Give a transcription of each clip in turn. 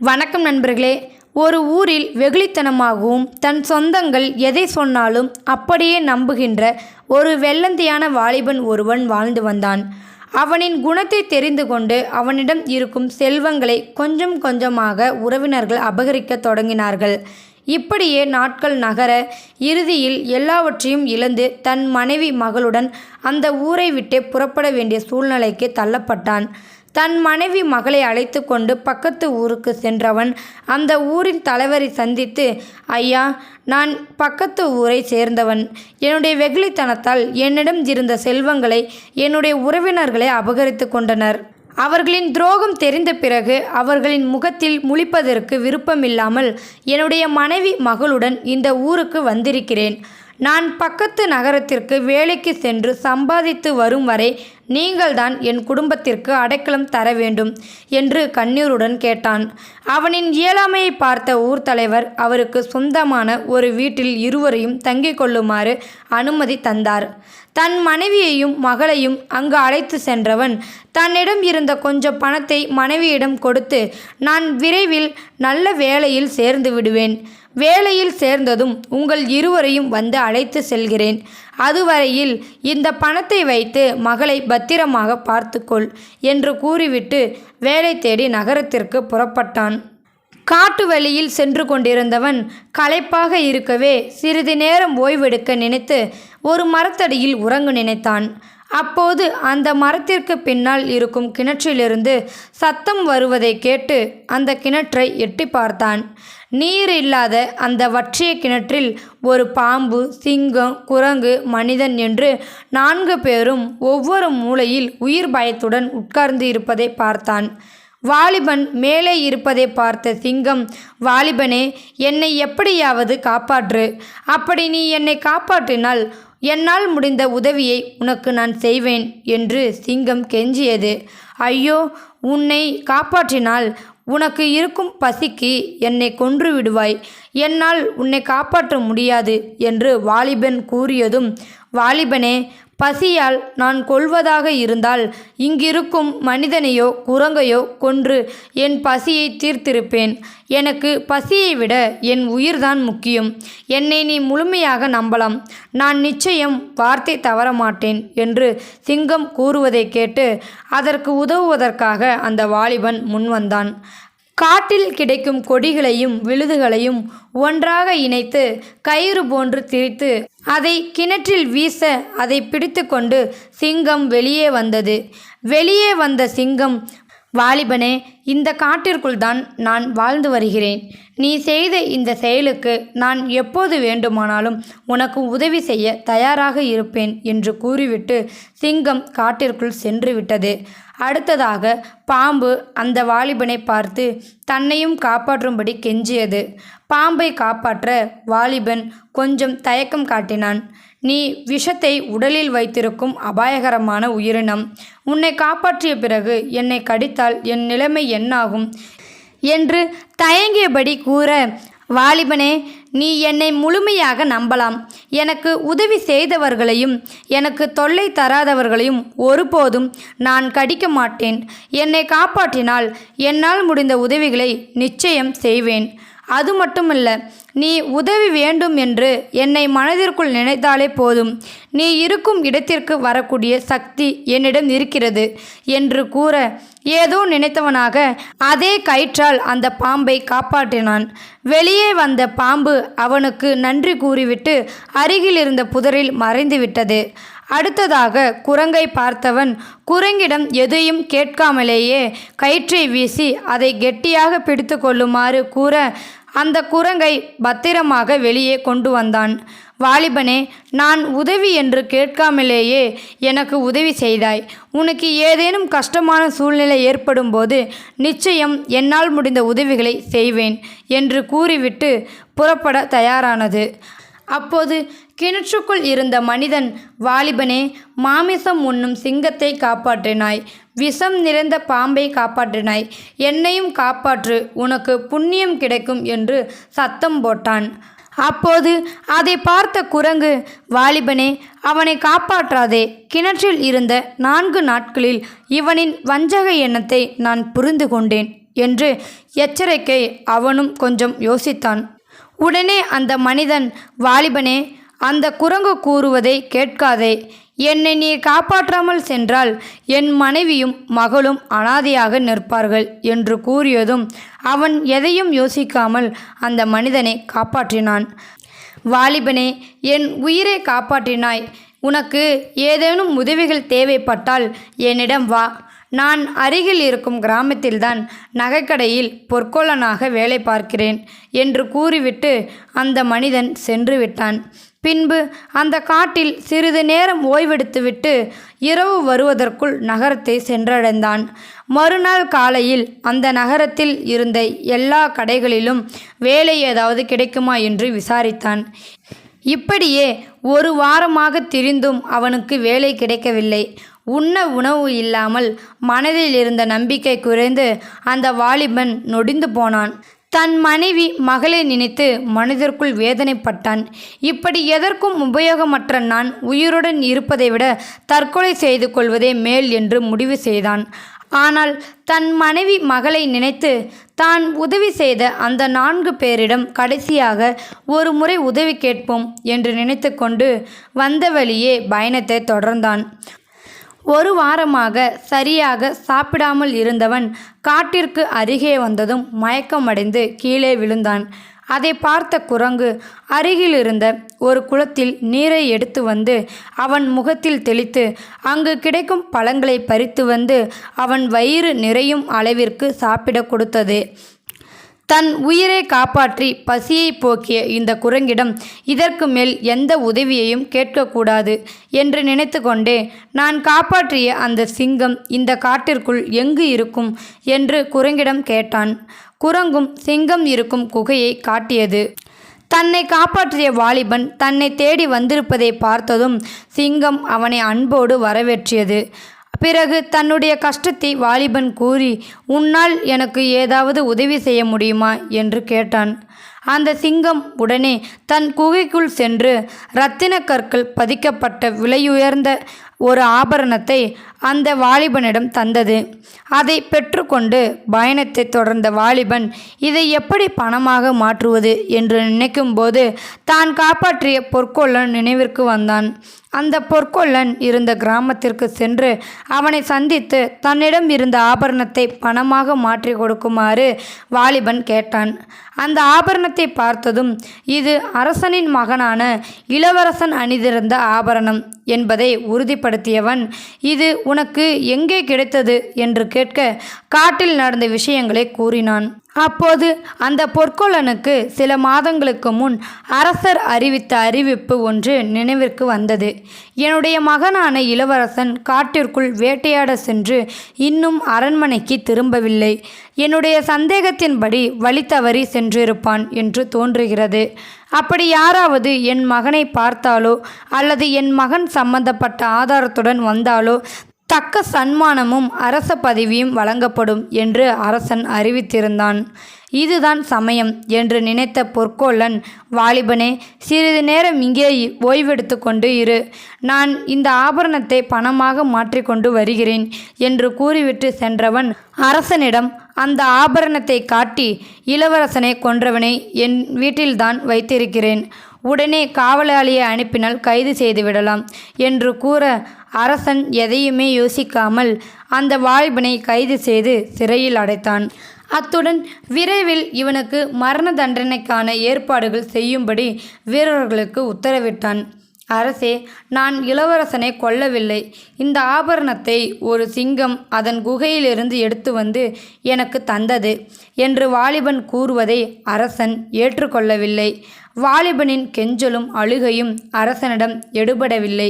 வணக்கம் நண்பர்களே. ஒரு ஊரில் வெகுளித்தனமாகவும் தன் சொந்தங்கள் எதை சொன்னாலும் அப்படியே நம்புகின்ற ஒரு வெள்ளந்தியான வாலிபன் ஒருவன் வாழ்ந்து வந்தான். அவனின் குணத்தை தெரிந்து கொண்டு அவனிடம் இருக்கும் செல்வங்களை கொஞ்சம் கொஞ்சமாக உறவினர்கள் அபகரிக்க தொடங்கினார்கள். இப்படியே நாட்கள் நகர இறுதியில் எல்லாவற்றையும் இழந்து தன் மனைவி மகளுடன் அந்த ஊரை விட்டே புறப்பட வேண்டிய சூழ்நிலைக்கு தள்ளப்பட்டான். தன் மனைவி மகளை அழைத்து கொண்டு பக்கத்து ஊருக்கு சென்றவன் அந்த ஊரின் தலைவரை சந்தித்து, ஐயா, நான் பக்கத்து ஊரை சேர்ந்தவன். என்னுடைய வெகுளித்தனத்தால் என்னிடம் இருந்த செல்வங்களை என்னுடைய உறவினர்களை அபகரித்து கொண்டனர். அவர்களின் துரோகம் தெரிந்த பிறகு அவர்களின் முகத்தில் முழிப்பதற்கு விருப்பமில்லாமல் என்னுடைய மனைவி மகளுடன் இந்த ஊருக்கு வந்திருக்கிறேன். நான் பக்கத்து நகரத்திற்கு வேலைக்கு சென்று சம்பாதித்து வரும் வரை நீங்கள்தான் என் குடும்பத்திற்கு அடைக்கலம் தர வேண்டும் என்று கண்ணீருடன் கேட்டான். அவனின் இயலாமையை பார்த்த ஊர் தலைவர் அவருக்கு சொந்தமான ஒரு வீட்டில் இருவரையும் தங்கிக் கொள்ளுமாறு அனுமதி தந்தார். தன் மனைவியையும் மகளையும் அங்கு அழைத்து சென்றவன் தன்னிடம் இருந்த கொஞ்சம் பணத்தை மனைவியிடம் கொடுத்து, நான் விரைவில் நல்ல வேலையில் சேர்ந்து விடுவேன். வேலையில் சேர்ந்ததும் உங்கள் இருவரையும் வந்து அழைத்து செல்கிறேன். அதுவரையில் இந்த பணத்தை வைத்து மகளை பத்திரமாக பார்த்துக்கொள் என்று கூறிவிட்டு வேலை தேடி நகரத்திற்கு புறப்பட்டான். காட்டு வழியில் சென்று கொண்டிருந்தவன் களைப்பாக இருக்கவே சிறிது நேரம் ஓய்வெடுக்க நினைத்து ஒரு மரத்தடியில் உறங்க நினைத்தான். அப்போது அந்த மரத்திற்கு பின்னால் இருக்கும் கிணற்றிலிருந்து சத்தம் வருவதை கேட்டு அந்த கிணற்றை எட்டி பார்த்தான். நீர் இல்லாத அந்த வற்றிய கிணற்றில் ஒரு பாம்பு, சிங்கம், குரங்கு, மனிதன் என்று 4 பேரும் ஒவ்வொரு மூலையில் உயிர் பயத்துடன் உட்கார்ந்து இருப்பதை பார்த்தான். வாலிபன் மேலே இருப்பதை பார்த்த சிங்கம், வாலிபனே, என்னை எப்படியாவது காப்பாற்று. அப்படி நீ என்னை காப்பாற்றினால் என்னால் முடிந்த உதவியை உனக்கு நான் செய்வேன் என்று சிங்கம் கெஞ்சியது. ஐயோ, உன்னை காப்பாற்றினால் உனக்கு இருக்கும் பசிக்கு என்னை கொன்று விடுவாய். என்னால் உன்னை காப்பாற்ற முடியாது என்று வாலிபன் கூறியதும், வாலிபனே, பசியால் நான் கொல்வதாக இருந்தால் இங்கிருக்கும் மனிதனையோ குரங்கையோ கொன்று என் பசியை தீர்த்திருப்பேன். எனக்கு பசியை விட என் உயிர்தான் முக்கியம். என்னை நீ முழுமையாக நம்பலாம். நான் நிச்சயம் வார்த்தை தவற மாட்டேன் என்று சிங்கம் கூறுவதை கேட்டு அதற்கு உதவுவதற்காக அந்த வாலிபன் முன்வந்தான். காட்டில் கிடைக்கும் கொடிகளையும் விழுதுகளையும் ஒன்றாக இணைத்து கயிறு போன்று திரித்து அதை கிணற்றில் வீச அதை பிடித்து கொண்டு சிங்கம் வெளியே வந்தது. வெளியே வந்த சிங்கம், வாலிபனே, இந்த காட்டிற்குள் தான் நான் வாழ்ந்து வருகிறேன். நீ செய்த இந்த செயலுக்கு நான் எப்போது வேண்டுமானாலும் உனக்கு உதவி செய்ய தயாராக இருப்பேன் என்று கூறிவிட்டு சிங்கம் காட்டிற்குள் சென்று விட்டது. அடுத்ததாக பாம்பு அந்த வாலிபனை பார்த்து தன்னையும் காப்பாற்றும்படி கெஞ்சியது. பாம்பை காப்பாற்ற வாலிபன் கொஞ்சம் தயக்கம் காட்டினான். நீ விஷத்தை உடலில் வைத்திருக்கும் அபாயகரமான உயிரினம். உன்னை காப்பாற்றிய பிறகு என்னை கடித்தால் என் நிலைமை என்னாகும் என்று தயங்கியபடி கூற, வாலிபனே, நீ என்னை முழுமையாக நம்பலாம். எனக்கு உதவி செய்தவர்களையும் எனக்கு தொல்லை தராதவர்களையும் ஒருபோதும் நான் கடிக்க மாட்டேன். என்னை காப்பாற்றினால் என்னால் முடிந்த உதவிகளை நிச்சயம் செய்வேன். அது மட்டுமல்ல, நீ உதவி வேண்டும் என்று என்னை மனதிற்குள் நினைத்தாலே போதும். நீ இருக்கும் இடத்திற்கு வரக்கூடிய சக்தி என்னிடம் இருக்கிறது என்று கூற, ஏதோ நினைத்தவனாக அதே கயிற்றால் அந்த பாம்பை காப்பாற்றினான். வெளியே வந்த பாம்பு அவனுக்கு நன்றி கூறிவிட்டு அருகில் இருந்த புதரில் மறைந்து விட்டது. அடுத்ததாக குரங்கை பார்த்தவன் குரங்கிடம் எதையும் கேட்காமலேயே கயிற்றை வீசி அதை கெட்டியாக பிடித்து கொள்ளுமாறு கூற, அந்த குரங்கை பத்திரமாக வெளியே கொண்டு வந்தான். வாலிபனே, நான் உதவி என்று கேட்காமலேயே எனக்கு உதவி செய்தாய். உனக்கு ஏதேனும் கஷ்டமான சூழ்நிலை ஏற்படும் போது நிச்சயம் என்னால் முடிந்த உதவிகளை செய்வேன் என்று கூறிவிட்டு புறப்பட தயாரானது. அப்போது கிணற்றுக்குள் இருந்த மனிதன், வாலிபனே, மாமிசம் உண்ணும் சிங்கத்தை காப்பாற்றினாய், விஷம் நிறைந்த பாம்பை காப்பாற்றினாய், என்னையும் காப்பாற்று, உனக்கு புண்ணியம் கிடைக்கும் என்று சத்தம் போட்டான். அப்போது அதை பார்த்த குரங்கு, வாலிபனே, அவனை காப்பாற்றாதே. கிணற்றில் இருந்த 4 நாட்களில் இவனின் வஞ்சக எண்ணத்தை நான் புரிந்து கொண்டேன் என்று எச்சரிக்கை அவனும் கொஞ்சம் யோசித்தான். உடனே அந்த மனிதன், வாலிபனே, அந்த குரங்கு கூறுவதை கேட்காதே. என்னை நீ காப்பாற்றாமல் சென்றால் என் மனைவியும் மகளும் அனாதையாக நிற்பார்கள் என்று கூறியதும் அவன் எதையும் யோசிக்காமல் அந்த மனிதனை காப்பாற்றினான். வாலிபனே, என் உயிரை காப்பாற்றினாய். உனக்கு ஏதேனும் உதவிகள் தேவைப்பட்டால் என்னிடம் வா. நான் அருகில் இருக்கும் கிராமத்தில்தான் நகைக்கடையில் பொற்கொல்லனாக வேலை பார்க்கிறேன் என்று கூறிவிட்டு அந்த மனிதன் சென்று விட்டான். பின்பு அந்த காட்டில் சிறிது நேரம் ஓய்வெடுத்துவிட்டு இரவு வருவதற்குள் நகரத்தை சென்றடைந்தான். மறுநாள் காலையில் அந்த நகரத்தில் இருந்த எல்லா கடைகளிலும் வேலை ஏதாவது கிடைக்குமா என்று விசாரித்தான். இப்படியே ஒரு வாரமாக திரிந்தும் அவனுக்கு வேலை கிடைக்கவில்லை. உண்ண உணவு இல்லாமல் மனதில் இருந்த நம்பிக்கை குறைந்து அந்த வாலிபன் நொடிந்து போனான். தன் மனைவி மகளை நினைத்து மனதிற்குள் வேதனைப்பட்டான். இப்படி எதற்கும் உபயோகமற்ற நான் உயிருடன் இருப்பதை விட தற்கொலை செய்து கொள்வதே மேல் என்று முடிவு செய்தான். ஆனால் தன் மனைவி மகளை நினைத்து தான் உதவி செய்த அந்த 4 பேரிடம் கடைசியாக ஒரு முறை உதவி கேட்போம் என்று நினைத்து கொண்டு வந்த வழியே பயணத்தை தொடர்ந்தான். ஒரு வாரமாக சரியாக சாப்பிடாமல் இருந்தவன் காட்டிற்கு அருகே வந்ததும் மயக்கமடைந்து கீழே விழுந்தான். அதை பார்த்த குரங்கு அருகில் இருந்த ஒரு குளத்தில் நீரை எடுத்து வந்து அவன் முகத்தில் தெளித்து அங்கு கிடைக்கும் பழங்களை பறித்து வந்து அவன் வயிறு நிறையும் அளவிற்கு சாப்பிட கொடுத்தது. தன் உயிரை காப்பாற்றி பசியை போக்கிய இந்த குரங்கிடம் இதற்கு மேல் எந்த உதவியையும் கேட்கக்கூடாது என்று நினைத்து கொண்டே, நான் காப்பாற்றிய அந்த சிங்கம் இந்த காட்டிற்குள் எங்கு இருக்கும் என்று குரங்கிடம் கேட்டான். குரங்கும் சிங்கம் இருக்கும் குகையை காட்டியது. தன்னை காப்பாற்றிய வாலிபன் தன்னை தேடி வந்திருப்பதை பார்த்ததும் சிங்கம் அவனை அன்போடு வரவேற்றியது. பிறகு தன்னுடைய கஷ்டத்தை வாலிபன் கூறி, உன்னால் எனக்கு ஏதாவது உதவி செய்ய முடியுமா என்று கேட்டான். அந்த சிங்கம் உடனே தன் குகைக்குள் சென்று இரத்தின கற்கள் பதிக்கப்பட்ட விலையுயர்ந்த ஒரு ஆபரணத்தை அந்த வாலிபனிடம் தந்தது. அதை பெற்றுக்கொண்டு பயணத்தை தொடர்ந்த வாலிபன் இதை எப்படி பணமாக மாற்றுவது என்று நினைக்கும்போது தான் காப்பாற்றிய பொற்கொல்லன் நினைவிற்கு வந்தான். அந்த பொற்கொல்லன் இருந்த கிராமத்திற்கு சென்று அவனை சந்தித்து தன்னிடம் இருந்த ஆபரணத்தை பணமாக மாற்றி கொடுக்குமாறு வாலிபன் கேட்டான். அந்த ஆபரணத்தை பார்த்ததும் இது அரசனின் மகனான இளவரசன் அணிந்திருந்த ஆபரணம் என்பதை உறுதிப்படுத்தியவன், இது உனக்கு எங்கே கிடைத்தது என்று கேட்க காட்டில் நடந்த விஷயங்களை கூறினான். அப்போது அந்த பொற்கொல்லனுக்கு சில மாதங்களுக்கு முன் அரசர் அறிவித்த அறிவிப்பு ஒன்று நினைவிற்கு வந்தது. என்னுடைய மகனான இளவரசன் காட்டிற்குள் வேட்டையாட சென்று இன்னும் அரண்மனைக்கு திரும்பவில்லை. என்னுடைய சந்தேகத்தின்படி வழி தவறி சென்றிருப்பான் என்று தோன்றுகிறது. அப்படி யாராவது என் மகனை பார்த்தாலோ அல்லது என் மகன் சம்பந்தப்பட்ட ஆதாரத்துடன் வந்தாலோ தக்க சன்மானமும் அரச பதவியும் வழங்கப்படும் என்று அரசன் அறிவித்திருந்தான். இதுதான் சமயம் என்று நினைத்த பொற்கொல்லன், வாலிபனே, சிறிது நேரம் இங்கே ஓய்வெடுத்து கொண்டு இரு. நான் இந்த ஆபரணத்தை பணமாக மாற்றிக்கொண்டு வருகிறேன் என்று கூறிவிட்டு சென்றவன் அரசனிடம் அந்த ஆபரணத்தை காட்டி, இளவரசனை கொன்றவனை என் வீட்டில்தான் வைத்திருக்கிறேன். உடனே காவலாளியை அனுப்பினால் கைது செய்து விடலாம் என்று கூற அரசன் எதையுமே யோசிக்காமல் அந்த வாலிபனை கைது செய்து சிறையில் அடைத்தான். அத்துடன் விரைவில் இவனுக்கு மரண தண்டனைக்கான ஏற்பாடுகள் செய்யும்படி வீரர்களுக்கு உத்தரவிட்டான். அரசே, நான் இளவரசனை கொல்லவில்லை. இந்த ஆபரணத்தை ஒரு சிங்கம் அதன் குகையிலிருந்து எடுத்து வந்து எனக்கு தந்தது என்று வாலிபன் கூறுவதை அரசன் ஏற்றுக்கொள்ளவில்லை. வாலிபனின் கெஞ்சலும் அழுகையும் அரசனிடம் எடுபடவில்லை.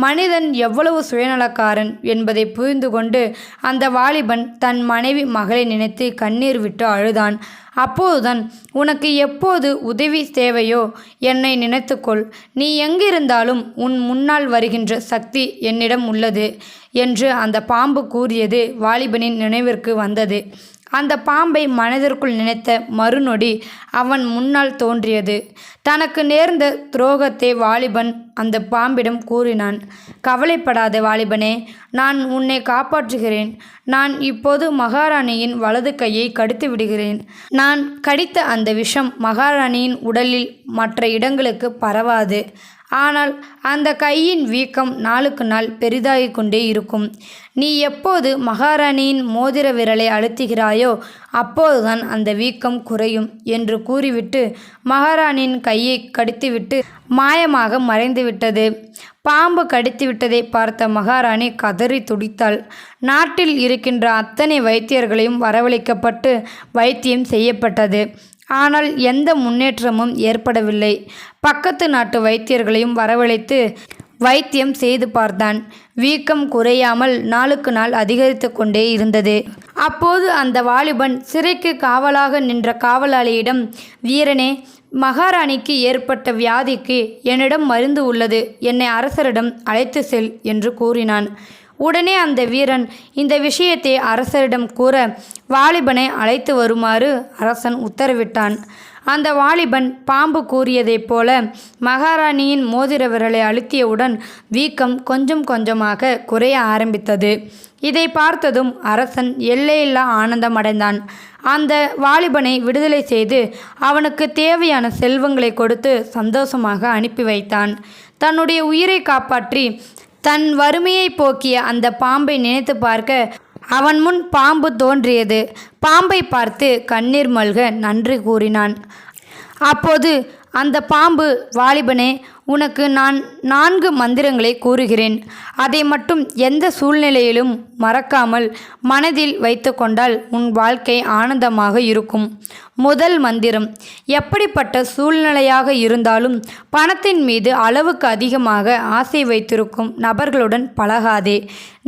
மனிதன் எவ்வளவு சுயநலக்காரன் என்பதை புரிந்து கொண்டு அந்த வாலிபன் தன் மனைவி மகளை நினைத்து கண்ணீர் விட்டு அழுதான். அப்போதுதான், உனக்கு எப்போது உதவி தேவையோ என்னை நினைத்துக்கொள். நீ எங்கிருந்தாலும் உன் முன்னால் வருகின்ற சக்தி என்னிடம் உள்ளது என்று அந்த பாம்பு கூறியது வாலிபனின் நினைவிற்கு வந்தது. அந்த பாம்பை மனதிற்குள் நினைத்த மறுநொடி அவன் முன்னால் தோன்றியது. தனக்கு நேர்ந்த துரோகத்தை வாலிபன் அந்த பாம்பிடம் கூறினான். கவலைப்படாத வாலிபனே, நான் உன்னை காப்பாற்றுகிறேன். நான் இப்போது மகாராணியின் வலது கையை கடித்து விடுகிறேன். நான் கடித்த அந்த விஷம் மகாராணியின் உடலில் மற்ற இடங்களுக்கு பரவாது. ஆனால் அந்த கையின் வீக்கம் நாளுக்கு நாள் பெரிதாகிக் கொண்டே இருக்கும். நீ எப்போது மகாராணியின் மோதிர விரலை அழுத்துகிறாயோ அப்போதுதான் அந்த வீக்கம் குறையும் என்று கூறிவிட்டு மகாராணியின் கையை கடித்துவிட்டு மாயமாக மறைந்துவிட்டது. பாம்பு கடித்துவிட்டதை பார்த்த மகாராணி கதறி துடித்தாள். நாட்டில் இருக்கின்ற அத்தனை வைத்தியர்களையும் வரவழைக்கப்பட்டு வைத்தியம் செய்யப்பட்டது. ஆனால் எந்த முன்னேற்றமும் ஏற்படவில்லை. பக்கத்து நாட்டு வைத்தியர்களையும் வரவழைத்து வைத்தியம் செய்து பார்த்தான். வீக்கம் குறையாமல் நாளுக்கு நாள் அதிகரித்து கொண்டே இருந்தது. அப்போது அந்த வாலிபன் சிறைக்கு காவலாக நின்ற காவலாளியிடம், வீரனே, மகாராணிக்கு ஏற்பட்ட வியாதிக்கு என்னிடம் மருந்து உள்ளது. என்னை அரசரிடம் அழைத்து செல் என்று கூறினான். உடனே அந்த வீரன் இந்த விஷயத்தை அரசரிடம் கூற வாலிபனை அழைத்து வருமாறு அரசன் உத்தரவிட்டான். அந்த வாலிபன் பாம்பு கூறியதைப் போல மகாராணியின் மோதிர விரலை அழுத்தியவுடன் வீக்கம் கொஞ்சம் கொஞ்சமாக குறைய ஆரம்பித்தது. இதை பார்த்ததும் அரசன் எல்லையில்லா ஆனந்தம் அடைந்தான். அந்த வாலிபனை விடுதலை செய்து அவனுக்கு தேவையான செல்வங்களை கொடுத்து சந்தோஷமாக அனுப்பி வைத்தான். தன்னுடைய உயிரை காப்பாற்றி தன் வறுமையை போக்கிய அந்த பாம்பை நினைத்து பார்க்க அவன் முன் பாம்பு தோன்றியது. பாம்பை பார்த்து கண்ணீர் மல்க நன்றி கூறினான். அப்போது அந்த பாம்பு, வாலிபனே, உனக்கு நான் 4 மந்திரங்களை கூறுகிறேன். அதை மட்டும் எந்த சூழ்நிலையிலும் மறக்காமல் மனதில் வைத்து கொண்டால் உன் வாழ்க்கை ஆனந்தமாக இருக்கும். முதல் மந்திரம், எப்படிப்பட்ட சூழ்நிலையாக இருந்தாலும் பணத்தின் மீது அளவுக்கு அதிகமாக ஆசை வைத்திருக்கும் நபர்களுடன் பழகாதே.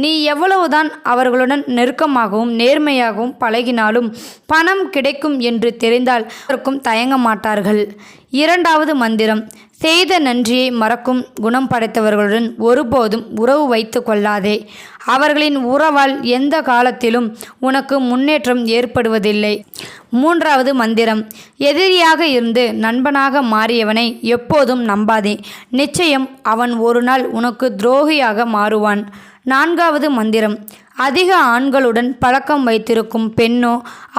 நீ எவ்வளவுதான் அவர்களுடன் நெருக்கமாகவும் நேர்மையாகவும் பழகினாலும் பணம் கிடைக்கும் என்று தெரிந்தால் அவருக்கும் தயங்க மாட்டார்கள். இரண்டாவது மந்திரம், செய்த நன்றியை மறக்கும் குணம் படைத்தவர்களுடன் ஒருபோதும் உறவு வைத்து கொள்ளாதே. அவர்களின் உறவால் எந்த காலத்திலும் உனக்கு முன்னேற்றம் ஏற்படுவதில்லை. மூன்றாவது மந்திரம், எதிரியாக இருந்து நண்பனாக மாறியவனை எப்போதும் நம்பாதே. நிச்சயம் அவன் ஒரு நாள் உனக்கு துரோகியாக மாறுவான். நான்காவது மந்திரம், அதிக ஆண்களுடன் பழக்கம் வைத்திருக்கும் பெண்ணோ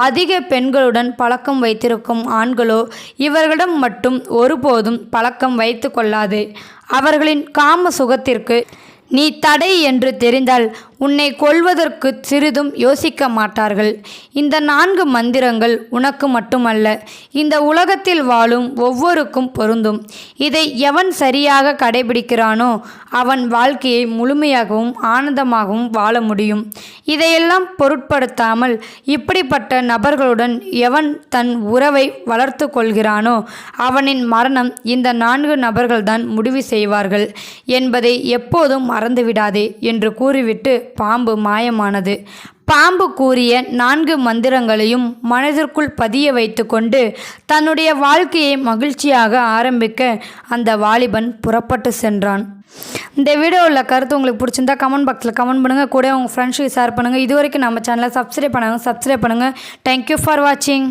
அதிக பெண்களுடன் பழக்கம் வைத்திருக்கும் ஆண்களோ இவர்களிடம் மட்டும் ஒருபோதும் பழக்கம் வைத்து கொள்ளாதே. அவர்களின் காம சுகத்திற்கு நீ தடை என்று தெரிந்தால் உன்னை கொல்வதற்கு சிறிதும் யோசிக்க மாட்டார்கள். இந்த 4 மந்திரங்கள் உனக்கு மட்டுமல்ல, இந்த உலகத்தில் வாழும் ஒவ்வொருக்கும் பொருந்தும். இதை எவன் சரியாக கடைபிடிக்கிறானோ அவன் வாழ்க்கையை முழுமையாகவும் ஆனந்தமாகவும் வாழ முடியும். இதையெல்லாம் பொருட்படுத்தாமல் இப்படிப்பட்ட நபர்களுடன் எவன் தன் உறவை வளர்த்து கொள்கிறானோ அவனின் மரணம் இந்த 4 நபர்கள்தான் முடிவு செய்வார்கள் என்பதை எப்போதும் மறந்துவிடாதே என்று கூறிவிட்டு பாம்பு மாயமானது. பாம்பு கூறிய 4 மந்திரங்களையும் மனதிற்குள் பதிய வைத்து கொண்டு தன்னுடைய வாழ்க்கையை மகிழ்ச்சியாக ஆரம்பிக்க அந்த வாலிபன் புறப்பட்டு சென்றான். இந்த வீடியோவில் கருத்து உங்களுக்கு பிடிச்சிருந்தா கமெண்ட் பாக்ஸில் கமெண்ட் பண்ணுங்கள். கூட உங்கள் ஃப்ரெண்ட்ஸுக்கு ஷேர் பண்ணுங்கள். இது வரைக்கும் நம்ம சேனலை சப்ஸ்கிரைப் பண்ணுங்கள். தேங்க்யூ ஃபார் வாட்சிங்.